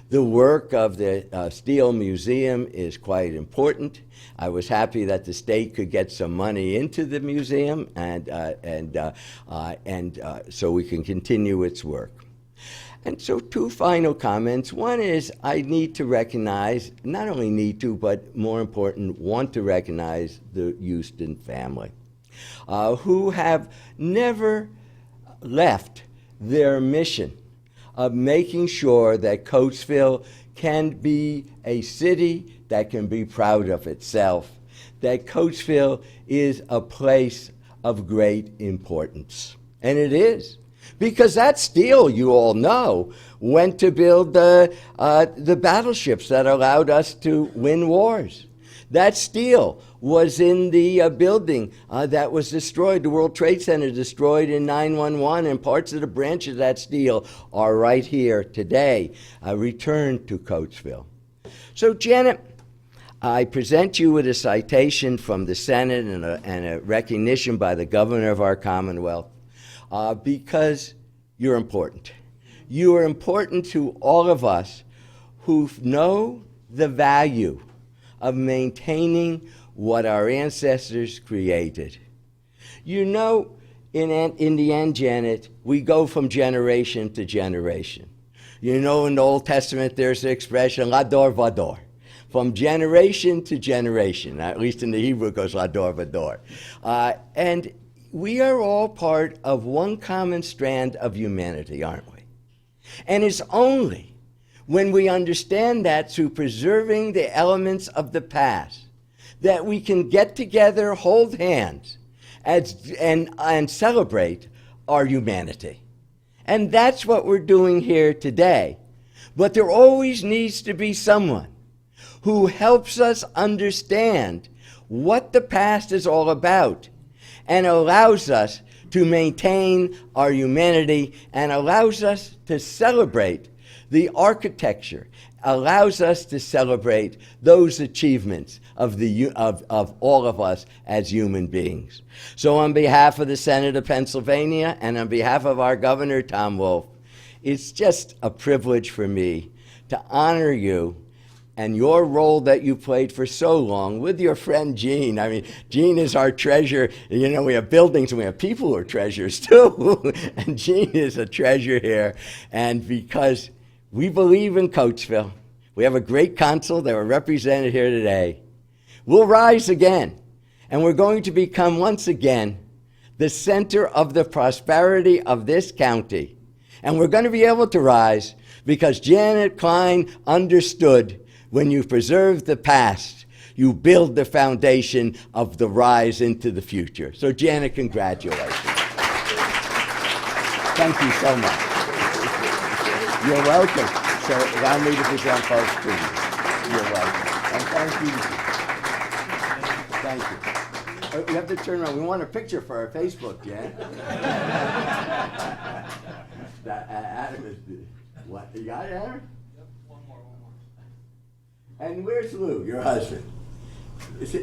The work of the Steel Museum is quite important. I was happy that the state could get some money into the museum, and so we can continue its work. And so 2 final comments. One is I need to recognize, not only need to, but more important, want to recognize the Houston family, who have never left their mission of making sure that Coatesville can be a city that can be proud of itself, that Coatesville is a place of great importance. And it is. Because that steel, you all know, went to build the battleships that allowed us to win wars. That steel was in the building that was destroyed, the World Trade Center destroyed in 9/11, and parts of the branches of that steel are right here today, returned to Coatesville. So, Janet, I present you with a citation from the Senate and a recognition by the governor of our Commonwealth. Because you're important. You are important to all of us who know the value of maintaining what our ancestors created. You know, in the end, Janet, we go from generation to generation. You know, in the Old Testament, there's the expression, Lador Vador. From generation to generation, at least in the Hebrew it goes Lador Vador. And we are all part of one common strand of humanity, aren't we? And it's only when we understand that through preserving the elements of the past that we can get together, hold hands, and celebrate our humanity. And that's what we're doing here today. But there always needs to be someone who helps us understand what the past is all about and allows us to maintain our humanity and allows us to celebrate the architecture, allows us to celebrate those achievements of all of us as human beings. So on behalf of the Senate of Pennsylvania and on behalf of our Governor, Tom Wolf, it's just a privilege for me to honor you and your role that you played for so long with your friend Jean. I mean, Jean is our treasure. You know, we have buildings and we have people who are treasures too. And Jean is a treasure here. And because we believe in Coatesville, we have a great council that were represented here today. We'll rise again. And we're going to become once again the center of the prosperity of this county. And we're going to be able to rise because Janet Klein understood when you preserve the past, you build the foundation of the rise into the future. So Janet, congratulations. Thank you so much. You're welcome. So allow me to present both to you. You're welcome. And thank you. Thank you. Oh, you have to turn around. We want a picture for our Facebook, Jan. Adam is what? You got it, Adam? And where's Lou, your husband?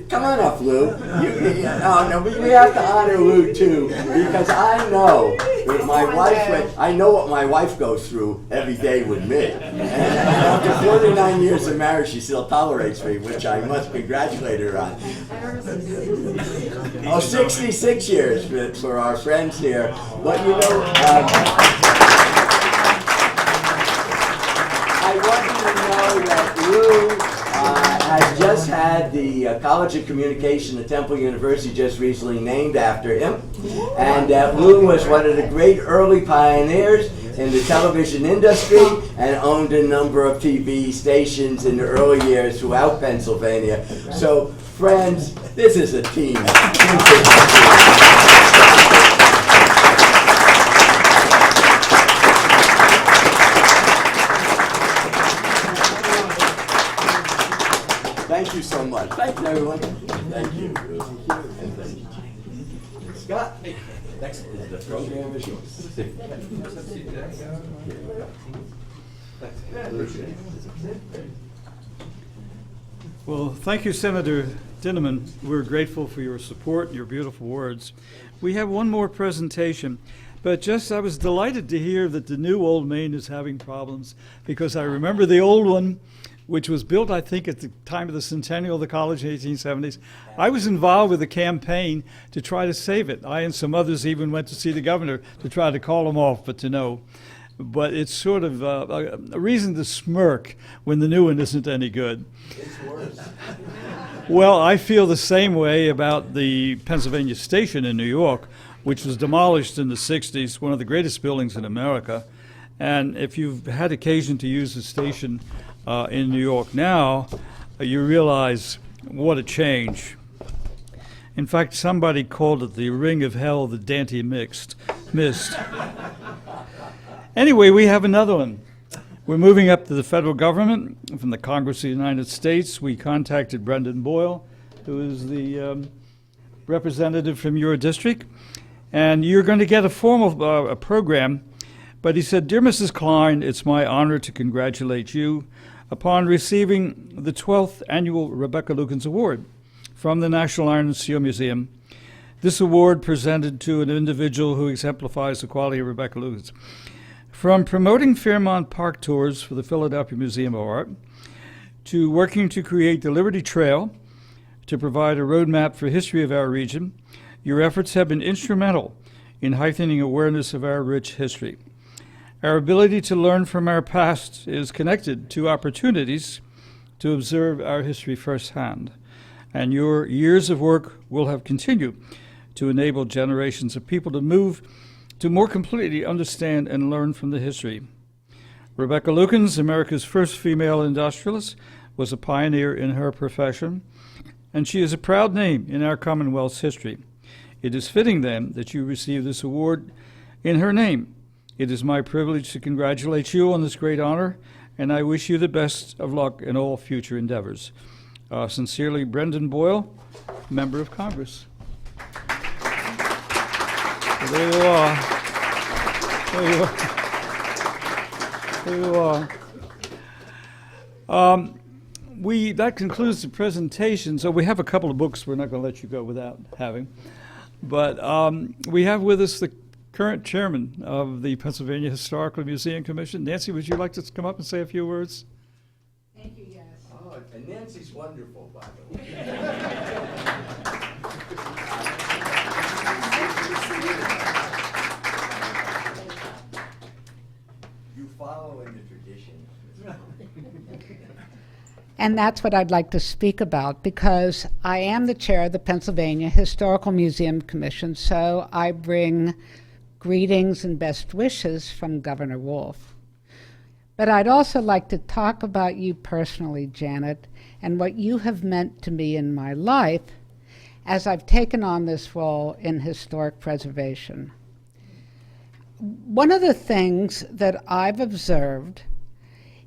Come on up, Lou. We have to honor Lou too, because I know that I know what my wife goes through every day with me. And after 49 years of marriage, she still tolerates me, which I must congratulate her on. 66 years for our friends here. But you know, I want you to know that Lou has just had the College of Communication at Temple University just recently named after him. And Lou was one of the great early pioneers in the television industry and owned a number of TV stations in the early years throughout Pennsylvania. So, friends, this is a team. Thank you so much. Thank you, everyone. Thank you. Scott, next is the program is yours. Well, thank you, Senator Dinniman. We're grateful for your support and your beautiful words. We have one more presentation, but I was delighted to hear that the new Old Main is having problems, because I remember the old one, which was built, I think, at the time of the centennial of the college in the 1870s. I was involved with a campaign to try to save it. I and some others even went to see the governor to try to call him off, but to no. But it's sort of a reason to smirk when the new one isn't any good. It's worse. Well, I feel the same way about the Pennsylvania Station in New York, which was demolished in the 60s, one of the greatest buildings in America. And if you've had occasion to use the station in New York now, you realize what a change. In fact, somebody called it the ring of hell that Dante missed. Anyway, we have another one. We're moving up to the federal government from the Congress of the United States. We contacted Brendan Boyle, who is the representative from your district, and you're going to get a formal program. But he said, "Dear Mrs. Klein, it's my honor to congratulate you upon receiving the 12th Annual Rebecca Lukens Award from the National Iron and Steel Museum. This award presented to an individual who exemplifies the quality of Rebecca Lukens. From promoting Fairmont Park tours for the Philadelphia Museum of Art, to working to create the Liberty Trail, to provide a roadmap for history of our region, your efforts have been instrumental in heightening awareness of our rich history. Our ability to learn from our past is connected to opportunities to observe our history firsthand, and your years of work will have continued to enable generations of people to move to more completely understand and learn from the history. Rebecca Lukens, America's first female industrialist, was a pioneer in her profession, and she is a proud name in our Commonwealth's history. It is fitting, then, that you receive this award in her name. It is my privilege to congratulate you on this great honor, and I wish you the best of luck in all future endeavors. Sincerely, Brendan Boyle, Member of Congress. There you are. There you are. There you are. That concludes the presentation. So we have a couple of books we're not going to let you go without having. But we have with us the current chairman of the Pennsylvania Historical Museum Commission. Nancy, would you like to come up and say a few words? Thank you, yes. Oh, and Nancy's wonderful, by the way. You follow in the tradition. And that's what I'd like to speak about, because I am the chair of the Pennsylvania Historical Museum Commission, so I bring greetings and best wishes from Governor Wolf. But I'd also like to talk about you personally, Janet, and what you have meant to me in my life as I've taken on this role in historic preservation. One of the things that I've observed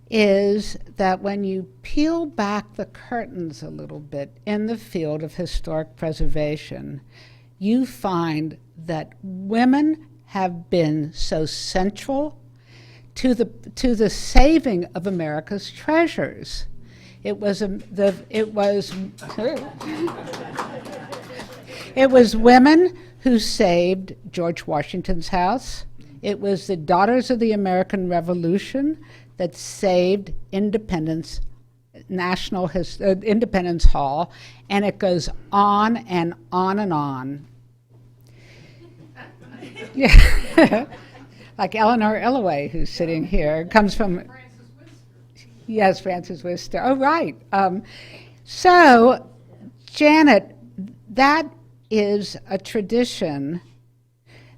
is that when you peel back the curtains a little bit in the field of historic preservation, you find that women have been so central to the saving of America's treasures. It was women who saved George Washington's house. It was the Daughters of the American Revolution that saved Independence Independence Hall, and it goes on and on and on. Yeah. Like Eleanor Illoway, who's sitting here, comes from yes, Francis Worcester. Oh, right. So, Janet, that is a tradition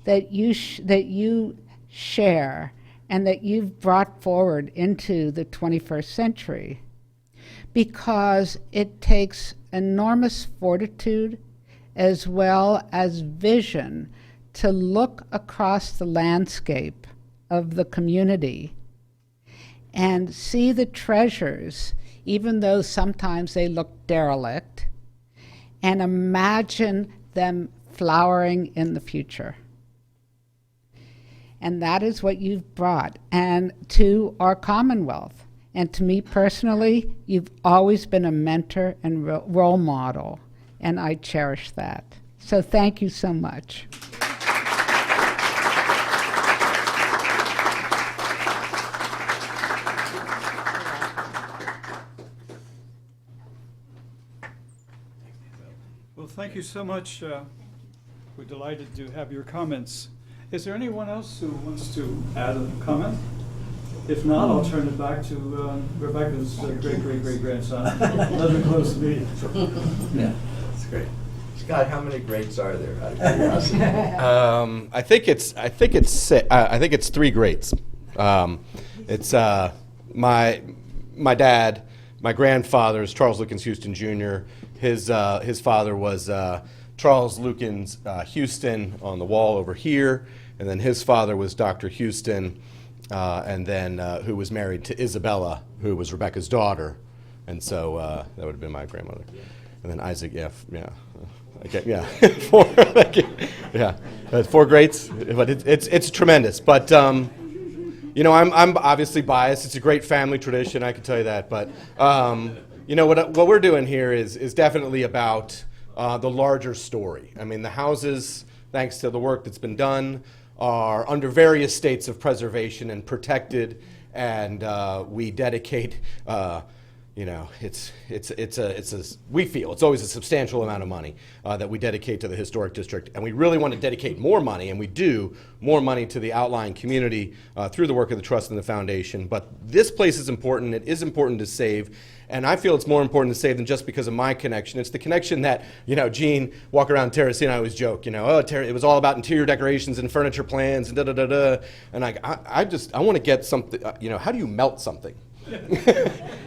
that you share and that you've brought forward into the 21st century, because it takes enormous fortitude as well as vision to look across the landscape of the community and see the treasures, even though sometimes they look derelict, and imagine them flowering in the future. And that is what you've brought and to our Commonwealth. And to me personally, you've always been a mentor and role model, and I cherish that. So thank you so much. Well, thank you so much. We're delighted to have your comments. Is there anyone else who wants to add a comment? If not, I'll turn it back to Rebecca's great-great-great-grandson. Let her close the meeting. Yeah, that's great. Scott, how many greats are there, out of curiosity? I think it's 3 greats. It's my dad, my grandfather is Charles Lukens Houston Jr. His father was Charles Lukens Houston on the wall over here, and then his father was Dr. Houston, and then who was married to Isabella, who was Rebecca's daughter, and so that would have been my grandmother, and then Isaac, yeah, 4, yeah, 4 greats, but it's tremendous. But you know, I'm obviously biased. It's a great family tradition, I can tell you that. But you know, what we're doing here is definitely about the larger story. I mean, the houses, thanks to the work that's been done, are under various states of preservation and protected, and we dedicate. We feel it's always a substantial amount of money that we dedicate to the historic district, and we really want to dedicate more money, and we do more money to the outlying community through the work of the trust and the foundation. But this place is important. It is important to save, and I feel it's more important to save than just because of my connection. It's the connection that Gene walk around Terracina. I always joke, it was all about interior decorations and furniture plans and da da da da. And I want to get something. How do you melt something?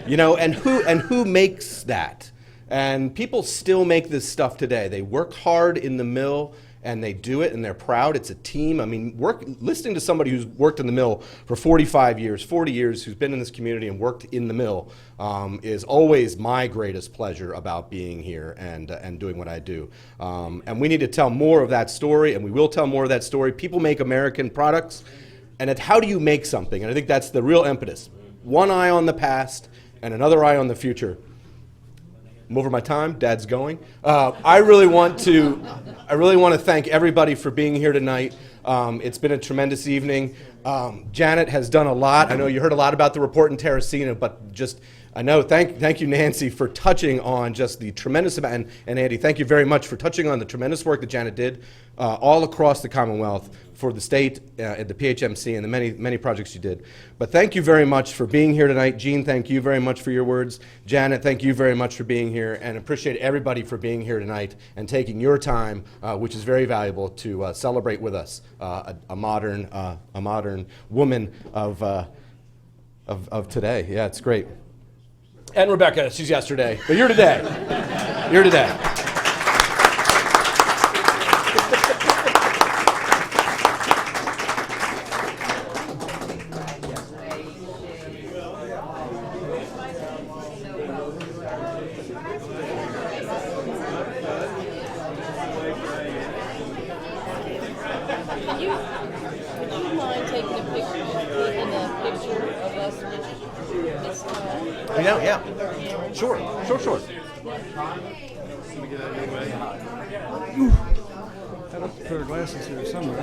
And who makes that? And people still make this stuff today. They work hard in the mill and they do it and they're proud. It's a team. I mean, listening to somebody who's worked in the mill for 45 years, 40 years, who's been in this community and worked in the mill is always my greatest pleasure about being here and doing what I do. And we need to tell more of that story, and we will tell more of that story. People make American products, and it's how do you make something? And I think that's the real impetus. One eye on the past and another eye on the future. I'm over my time. Dad's going. I really want to thank everybody for being here tonight. It's been a tremendous evening. Janet has done a lot. I know you heard a lot about the report in Terracina, but thank you, Nancy, for touching on just the tremendous amount, and Andy, thank you very much for touching on the tremendous work that Janet did all across the Commonwealth for the state, at the PHMC, and the many, many projects you did. But thank you very much for being here tonight. Gene, thank you very much for your words. Janet, thank you very much for being here, and appreciate everybody for being here tonight and taking your time, which is very valuable, to celebrate with us a modern woman of today. Yeah, it's great. And Rebecca, she's yesterday, but you're today. You're today. Would you mind taking a picture of us this time? Yeah. Sure. Got a pair of glasses here somewhere.